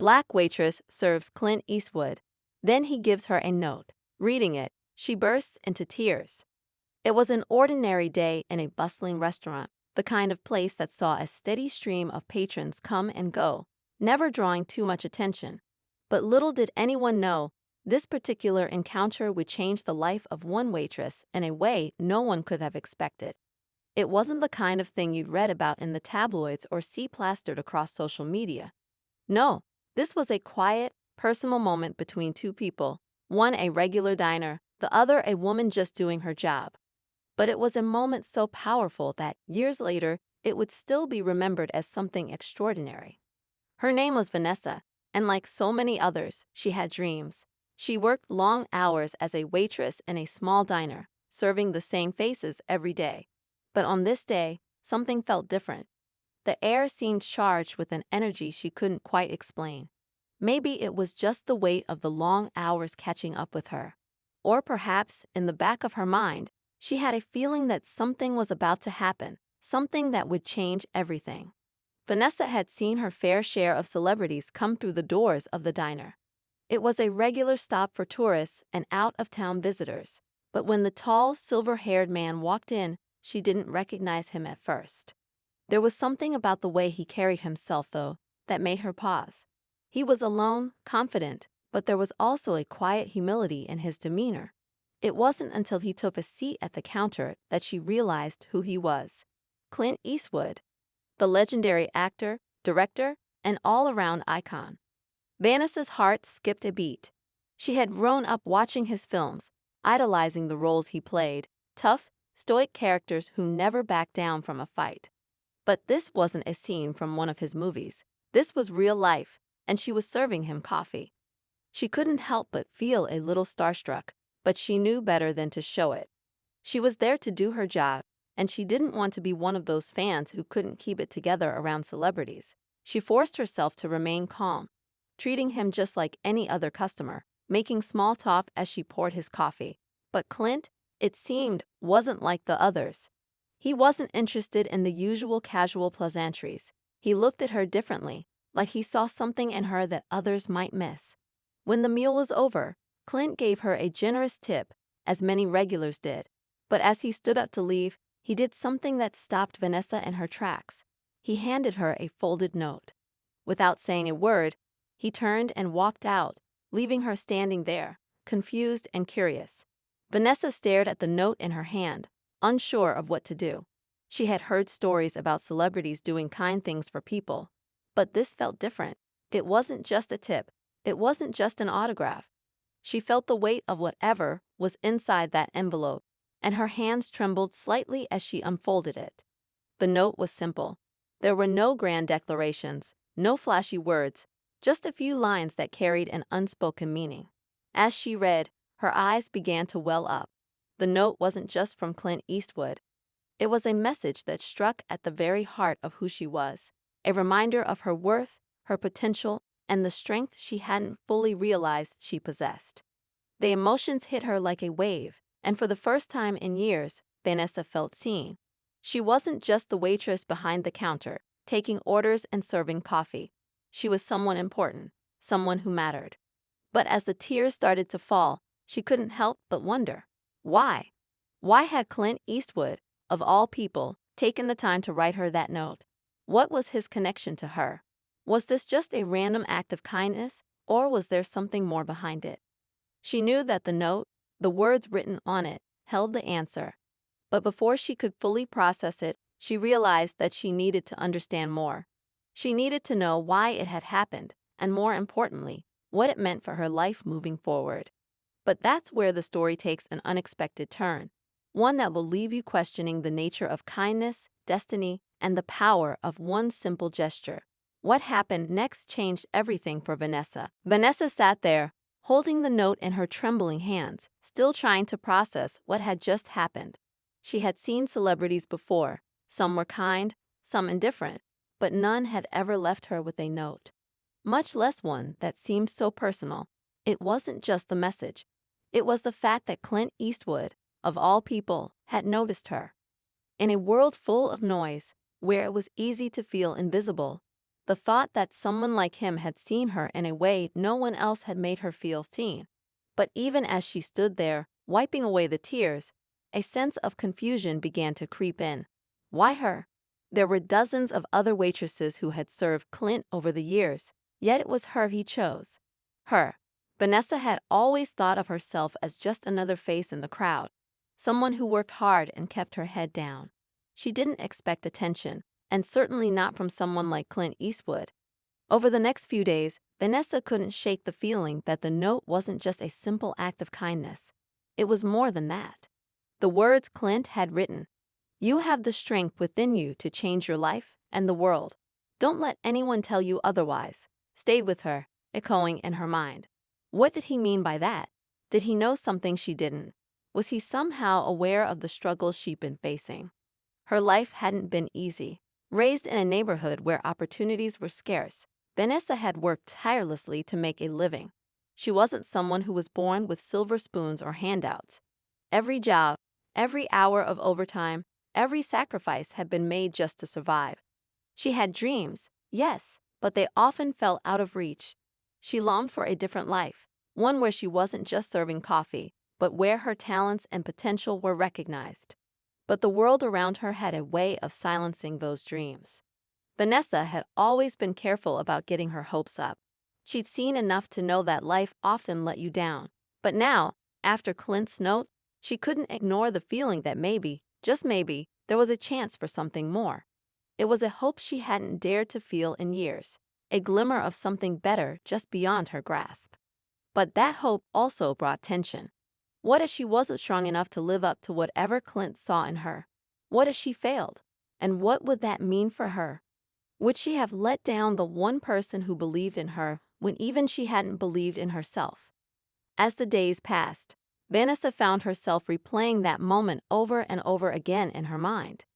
Black waitress serves Clint Eastwood. Then he gives her a note. Reading it, she bursts into tears. It was an ordinary day in a bustling restaurant, the kind of place that saw a steady stream of patrons come and go, never drawing too much attention. But little did anyone know, this particular encounter would change the life of one waitress in a way no one could have expected. It wasn't the kind of thing you'd read about in the tabloids or see plastered across social media. No, this was a quiet, personal moment between two people, one a regular diner, the other a woman just doing her job. But it was a moment so powerful that, years later, it would still be remembered as something extraordinary. Her name was Vanessa, and like so many others, she had dreams. She worked long hours as a waitress in a small diner, serving the same faces every day. But on this day, something felt different. The air seemed charged with an energy she couldn't quite explain. Maybe it was just the weight of the long hours catching up with her. Or perhaps, in the back of her mind, she had a feeling that something was about to happen, something that would change everything. Vanessa had seen her fair share of celebrities come through the doors of the diner. It was a regular stop for tourists and out-of-town visitors. But when the tall, silver-haired man walked in, she didn't recognize him at first. There was something about the way he carried himself, though, that made her pause. He was alone, confident, but there was also a quiet humility in his demeanor. It wasn't until he took a seat at the counter that she realized who he was. Clint Eastwood, the legendary actor, director, and all-around icon. Vanessa's heart skipped a beat. She had grown up watching his films, idolizing the roles he played, tough, stoic characters who never backed down from a fight. But this wasn't a scene from one of his movies. This was real life, and she was serving him coffee. She couldn't help but feel a little starstruck, but she knew better than to show it. She was there to do her job, and she didn't want to be one of those fans who couldn't keep it together around celebrities. She forced herself to remain calm, treating him just like any other customer, making small talk as she poured his coffee. But Clint, it seemed, wasn't like the others. He wasn't interested in the usual casual pleasantries. He looked at her differently, like he saw something in her that others might miss. When the meal was over, Clint gave her a generous tip, as many regulars did. But as he stood up to leave, he did something that stopped Vanessa in her tracks. He handed her a folded note. Without saying a word, he turned and walked out, leaving her standing there, confused and curious. Vanessa stared at the note in her hand, unsure of what to do. She had heard stories about celebrities doing kind things for people. But this felt different. It wasn't just a tip. It wasn't just an autograph. She felt the weight of whatever was inside that envelope, and her hands trembled slightly as she unfolded it. The note was simple. There were no grand declarations, no flashy words, just a few lines that carried an unspoken meaning. As she read, her eyes began to well up. The note wasn't just from Clint Eastwood. It was a message that struck at the very heart of who she was, a reminder of her worth, her potential, and the strength she hadn't fully realized she possessed. The emotions hit her like a wave, and for the first time in years, Vanessa felt seen. She wasn't just the waitress behind the counter, taking orders and serving coffee. She was someone important, someone who mattered. But as the tears started to fall, she couldn't help but wonder, why? Why had Clint Eastwood, of all people, taken the time to write her that note? What was his connection to her? Was this just a random act of kindness, or was there something more behind it? She knew that the note, the words written on it, held the answer. But before she could fully process it, she realized that she needed to understand more. She needed to know why it had happened, and more importantly, what it meant for her life moving forward. But that's where the story takes an unexpected turn, one that will leave you questioning the nature of kindness, destiny, and the power of one simple gesture. What happened next changed everything for Vanessa. Vanessa sat there, holding the note in her trembling hands, still trying to process what had just happened. She had seen celebrities before. Some were kind, some indifferent, but none had ever left her with a note, much less one that seemed so personal. It wasn't just the message. It was the fact that Clint Eastwood, of all people, had noticed her. In a world full of noise, where it was easy to feel invisible, The thought that someone like him had seen her in a way no one else had made her feel seen. But even as she stood there, wiping away the tears, a sense of confusion began to creep in. Why her? There were dozens of other waitresses who had served Clint over the years, yet it was her he chose. Her. Vanessa had always thought of herself as just another face in the crowd, someone who worked hard and kept her head down. She didn't expect attention, and certainly not from someone like Clint Eastwood. Over the next few days, Vanessa couldn't shake the feeling that the note wasn't just a simple act of kindness. It was more than that. The words Clint had written, "You have the strength within you to change your life and the world. Don't let anyone tell you otherwise," stayed with her, echoing in her mind. What did he mean by that? Did he know something she didn't? Was he somehow aware of the struggles she'd been facing? Her life hadn't been easy. Raised in a neighborhood where opportunities were scarce, Vanessa had worked tirelessly to make a living. She wasn't someone who was born with silver spoons or handouts. Every job, every hour of overtime, every sacrifice had been made just to survive. She had dreams, yes, but they often fell out of reach. She longed for a different life, one where she wasn't just serving coffee, but where her talents and potential were recognized. But the world around her had a way of silencing those dreams. Vanessa had always been careful about getting her hopes up. She'd seen enough to know that life often let you down. But now, after Clint's note, she couldn't ignore the feeling that maybe, just maybe, there was a chance for something more. It was a hope she hadn't dared to feel in years, a glimmer of something better just beyond her grasp. But that hope also brought tension. What if she wasn't strong enough to live up to whatever Clint saw in her? What if she failed? And what would that mean for her? Would she have let down the one person who believed in her when even she hadn't believed in herself? As the days passed, Vanessa found herself replaying that moment over and over again in her mind.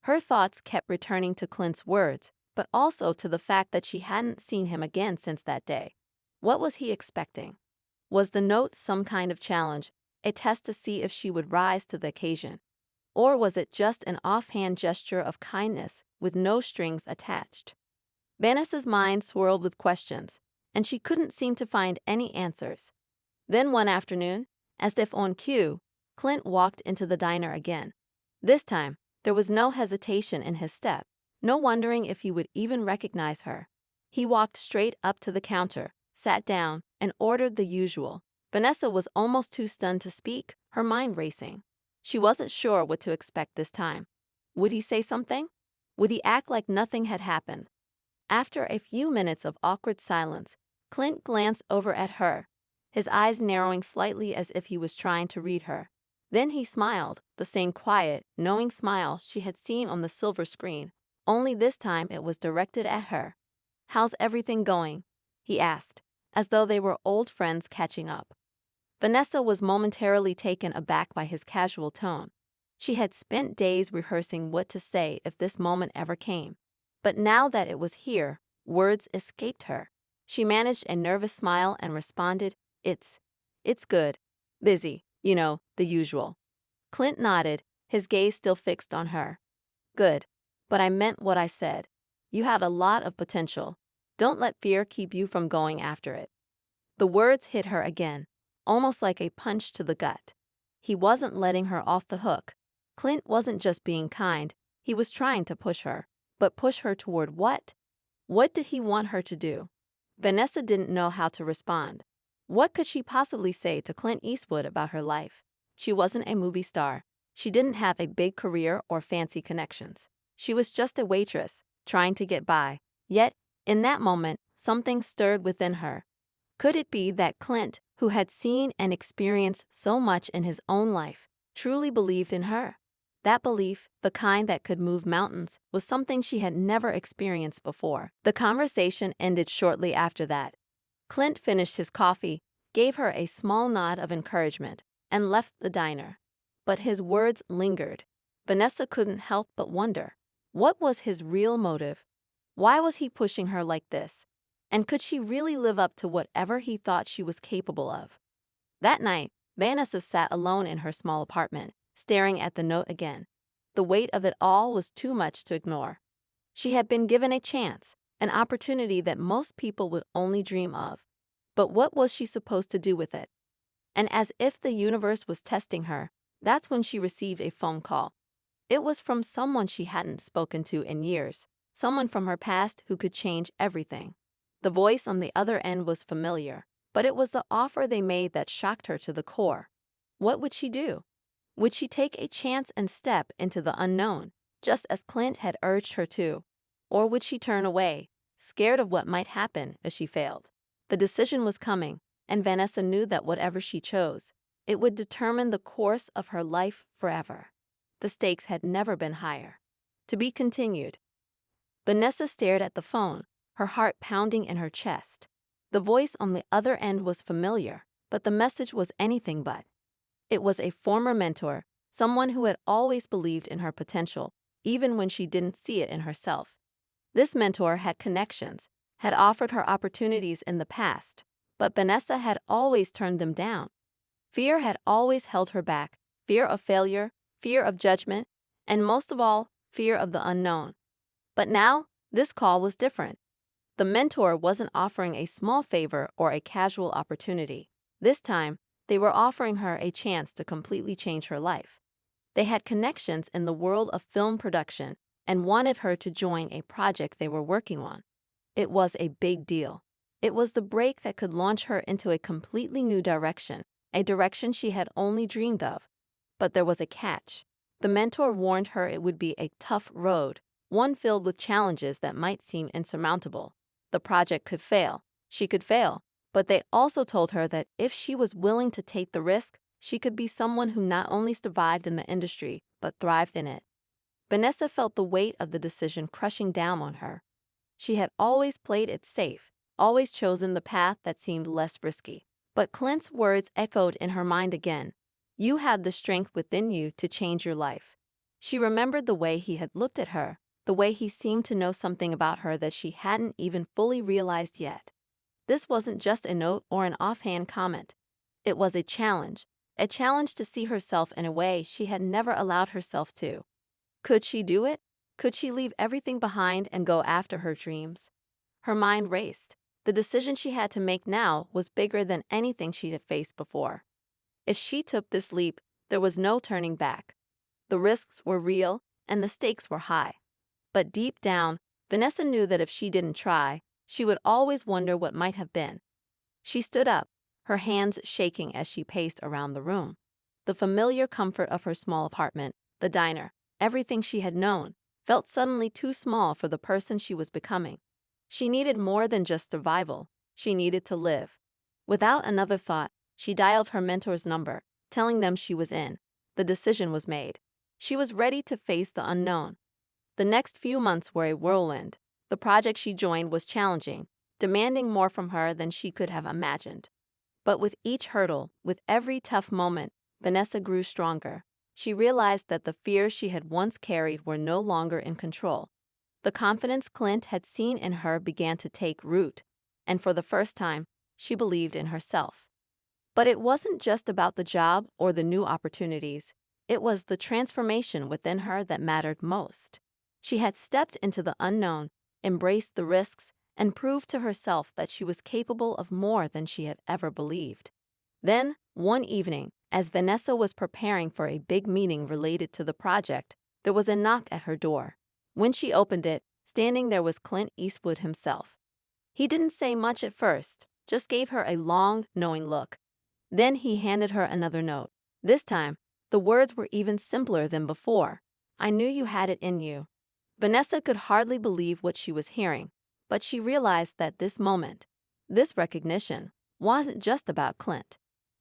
Her thoughts kept returning to Clint's words, but also to the fact that she hadn't seen him again since that day. What was he expecting? Was the note some kind of challenge, a test to see if she would rise to the occasion? Or was it just an offhand gesture of kindness with no strings attached? Vanessa's mind swirled with questions, and she couldn't seem to find any answers. Then one afternoon, as if on cue, Clint walked into the diner again. This time, there was no hesitation in his step, no wondering if he would even recognize her. He walked straight up to the counter, sat down, and ordered the usual. Vanessa was almost too stunned to speak, her mind racing. She wasn't sure what to expect this time. Would he say something? Would he act like nothing had happened? After a few minutes of awkward silence, Clint glanced over at her, his eyes narrowing slightly as if he was trying to read her. Then he smiled, the same quiet, knowing smile she had seen on the silver screen, only this time it was directed at her. "How's everything going?" he asked, as though they were old friends catching up. Vanessa was momentarily taken aback by his casual tone. She had spent days rehearsing what to say if this moment ever came. But now that it was here, words escaped her. She managed a nervous smile and responded, It's good. Busy, the usual." Clint nodded, his gaze still fixed on her. "Good. But I meant what I said. You have a lot of potential. Don't let fear keep you from going after it." The words hit her again, almost like a punch to the gut. He wasn't letting her off the hook. Clint wasn't just being kind, he was trying to push her. But push her toward what? What did he want her to do? Vanessa didn't know how to respond. What could she possibly say to Clint Eastwood about her life? She wasn't a movie star. She didn't have a big career or fancy connections. She was just a waitress, trying to get by. Yet, in that moment, something stirred within her. Could it be that Clint, who had seen and experienced so much in his own life, truly believed in her? That belief, the kind that could move mountains, was something she had never experienced before. The conversation ended shortly after that. Clint finished his coffee, gave her a small nod of encouragement, and left the diner. But his words lingered. Vanessa couldn't help but wonder. What was his real motive? Why was he pushing her like this? And could she really live up to whatever he thought she was capable of? That night, Vanessa sat alone in her small apartment, staring at the note again. The weight of it all was too much to ignore. She had been given a chance, an opportunity that most people would only dream of. But what was she supposed to do with it? And as if the universe was testing her, that's when she received a phone call. It was from someone she hadn't spoken to in years, someone from her past who could change everything. The voice on the other end was familiar, but it was the offer they made that shocked her to the core. What would she do? Would she take a chance and step into the unknown, just as Clint had urged her to? Or would she turn away, scared of what might happen if she failed? The decision was coming, and Vanessa knew that whatever she chose, it would determine the course of her life forever. The stakes had never been higher. To be continued. Vanessa stared at the phone, her heart pounding in her chest. The voice on the other end was familiar, but the message was anything but. It was a former mentor, someone who had always believed in her potential, even when she didn't see it in herself. This mentor had connections, had offered her opportunities in the past, but Vanessa had always turned them down. Fear had always held her back, fear of failure, fear of judgment, and most of all, fear of the unknown. But now, this call was different. The mentor wasn't offering a small favor or a casual opportunity. This time, they were offering her a chance to completely change her life. They had connections in the world of film production and wanted her to join a project they were working on. It was a big deal. It was the break that could launch her into a completely new direction, a direction she had only dreamed of. But there was a catch. The mentor warned her it would be a tough road, one filled with challenges that might seem insurmountable. The project could fail. She could fail. But they also told her that if she was willing to take the risk, she could be someone who not only survived in the industry, but thrived in it. Vanessa felt the weight of the decision crushing down on her. She had always played it safe, always chosen the path that seemed less risky. But Clint's words echoed in her mind again. You have the strength within you to change your life. She remembered the way he had looked at her, the way he seemed to know something about her that she hadn't even fully realized yet. This wasn't just a note or an offhand comment. It was a challenge to see herself in a way she had never allowed herself to. Could she do it? Could she leave everything behind and go after her dreams? Her mind raced. The decision she had to make now was bigger than anything she had faced before. If she took this leap, there was no turning back. The risks were real and the stakes were high. But deep down, Vanessa knew that if she didn't try, she would always wonder what might have been. She stood up, her hands shaking as she paced around the room. The familiar comfort of her small apartment, the diner, everything she had known, felt suddenly too small for the person she was becoming. She needed more than just survival. She needed to live. Without another thought, she dialed her mentor's number, telling them she was in. The decision was made. She was ready to face the unknown. The next few months were a whirlwind. The project she joined was challenging, demanding more from her than she could have imagined. But with each hurdle, with every tough moment, Vanessa grew stronger. She realized that the fears she had once carried were no longer in control. The confidence Clint had seen in her began to take root, and for the first time, she believed in herself. But it wasn't just about the job or the new opportunities. It was the transformation within her that mattered most. She had stepped into the unknown, embraced the risks, and proved to herself that she was capable of more than she had ever believed. Then, one evening, as Vanessa was preparing for a big meeting related to the project, there was a knock at her door. When she opened it, standing there was Clint Eastwood himself. He didn't say much at first, just gave her a long, knowing look. Then he handed her another note. This time, the words were even simpler than before. I knew you had it in you. Vanessa could hardly believe what she was hearing, but she realized that this moment, this recognition, wasn't just about Clint.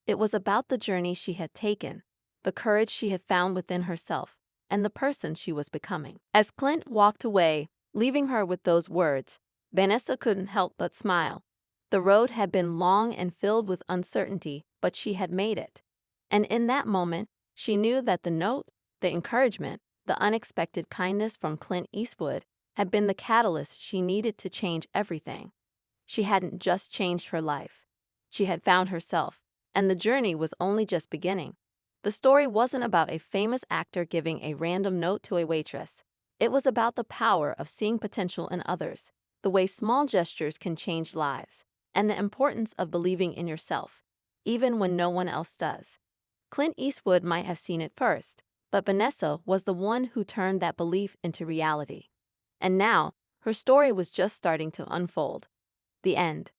It was about the journey she had taken, the courage she had found within herself, and the person she was becoming. As Clint walked away, leaving her with those words, Vanessa couldn't help but smile. The road had been long and filled with uncertainty, but she had made it. And in that moment, she knew that the note, the encouragement, the unexpected kindness from Clint Eastwood had been the catalyst she needed to change everything. She hadn't just changed her life. She had found herself, and the journey was only just beginning. The story wasn't about a famous actor giving a random note to a waitress. It was about the power of seeing potential in others, the way small gestures can change lives, and the importance of believing in yourself, even when no one else does. Clint Eastwood might have seen it first, but Vanessa was the one who turned that belief into reality. And now, her story was just starting to unfold. The end.